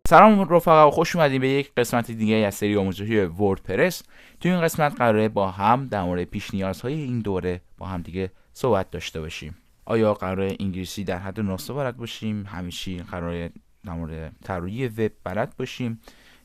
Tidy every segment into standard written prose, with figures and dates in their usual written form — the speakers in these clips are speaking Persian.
سلام رفقا و خوش اومدین به یک قسمت دیگه از سری آموزشی وردپرس. توی این قسمت قراره با هم در مورد پیش نیازهای این دوره با هم دیگه صحبت داشته باشیم. آیا قراره انگلیسی در حد ناصب بلد باشیم؟ همیشه قراره در مورد طراحی وب بلد باشیم؟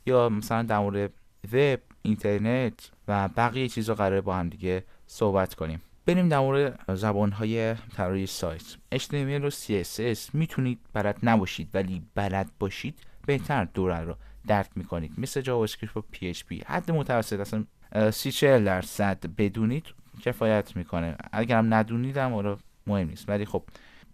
یا مثلا در مورد وب، اینترنت و بقیه چیزا قراره با هم دیگه صحبت کنیم. بریم در مورد زبان‌های طراحی سایت. HTML و CSS میتونید بلد نباشید، ولی بلد باشید بهتر دوره رو درک میکنید. مثل جاوا اسکریپت و PHP حد متوسط اصلا 30-40% بدونید کفایت میکنه. اگر هم ندونید هم مهم نیست، ولی خب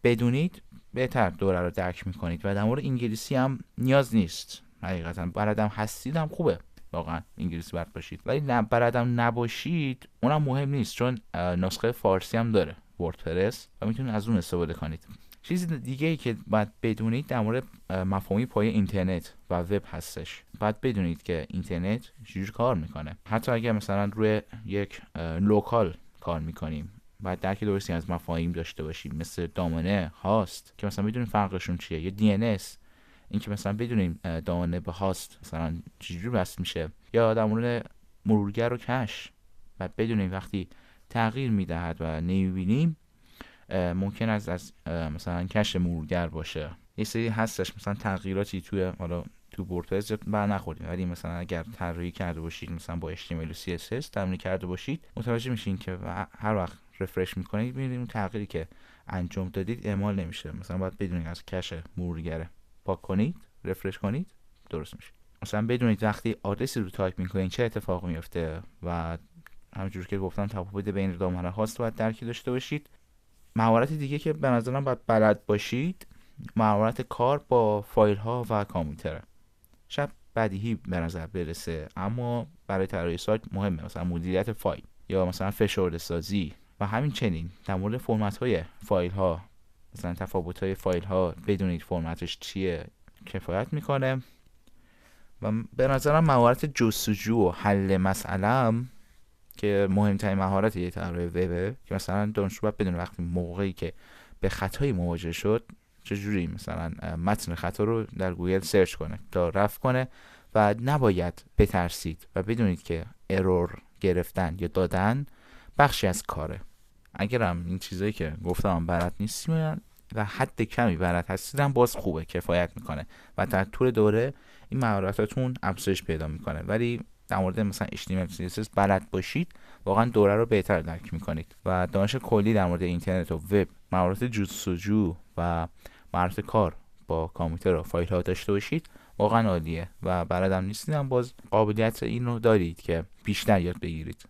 بدونید بهتر دوره رو درک میکنید. و در مورد انگلیسی هم نیاز نیست، حقیقتا بلدم هستید هم خوبه واقعا انگلیسی بلد باشید، ولی بلدم نباشید اونم مهم نیست، چون نسخه فارسی هم داره وردپرس و میتونید از اون استفاده کنید. چیز دیگه ای که باید بدونید در مورد مفاهیم پایه اینترنت و وب هستش. باید بدونید که اینترنت چجوری کار میکنه. حتی اگر مثلا روی یک لوکال کار میکنیم باید درک درستی از مفاهیم داشته باشیم، مثل دامنه، هاست که مثلا بدونیم فرقشون چیه، یا DNS این که مثلا بدونیم دامنه به هاست مثلا چجوری وصل میشه، یا در مورد مرورگر و کش باید بدونیم وقتی تغییر میدهد و نمیبینیم ممکن است از مثلا کش مرورگر باشه. یه سری هستش مثلا تغییراتی تو وردپرس بر نخوریم، ولی مثلا اگر طراحی کرده باشید مثلا با HTML و CSS تمرین کرده باشید متوجه میشین که هر وقت رفرش میکنید میبینید اون تغییری که انجام دادید اعمال نمیشه. مثلا باید بدونید از کش مرورگر پاک کنید، رفرش کنید، درست میشه. مثلا بدونید وقتی آدرسی رو تایپ میکنید چه اتفاقی میفته و همونجوری که گفتم تفاوت بین دامنه هاست باید درکی داشته باشید. مهارت دیگه که به نظرم باید بلد باشید مهارت کار با فایل ها و کامپیوتر. شاید بدیهی به نظر برسه اما برای طراحی سایت مهمه، مثلا مدیریت فایل یا مثلا فشرده سازی و همین چنین در مورد فرمت های فایل ها، مثلا تفاوت های فایل ها بدونید فرمتش چیه کفایت میکنه. و به نظرم مهارت جستجو و حل مسئله که مهمترین مهارت یه طراح وبه، که مثلا دانشجو باید بدونه وقتی موقعی که به خطایی مواجه شد چجوری مثلا متن خطا رو در گوگل سرچ کنه تا رفع کنه و نباید بترسید و بدونید که ارور گرفتن یا دادن بخشی از کاره. اگرم این چیزایی که گفتم بلد نیستیم و حد کمی بلد هستید باز خوبه، کفایت میکنه و در طول دوره این مهارتاتون افزایش پیدا میکنه. ولی در مورد مثلا HTML CSS بلد باشید واقعا دوره رو بهتر درک میکنید و دانش کلی در مورد اینترنت و وب، مهارت جستجو و مهارت کار با کامپیوتر و فایل ها داشته باشید واقعا عالیه. و بلدم نیستید باز قابلیت این رو دارید که بیشتر یاد بگیرید.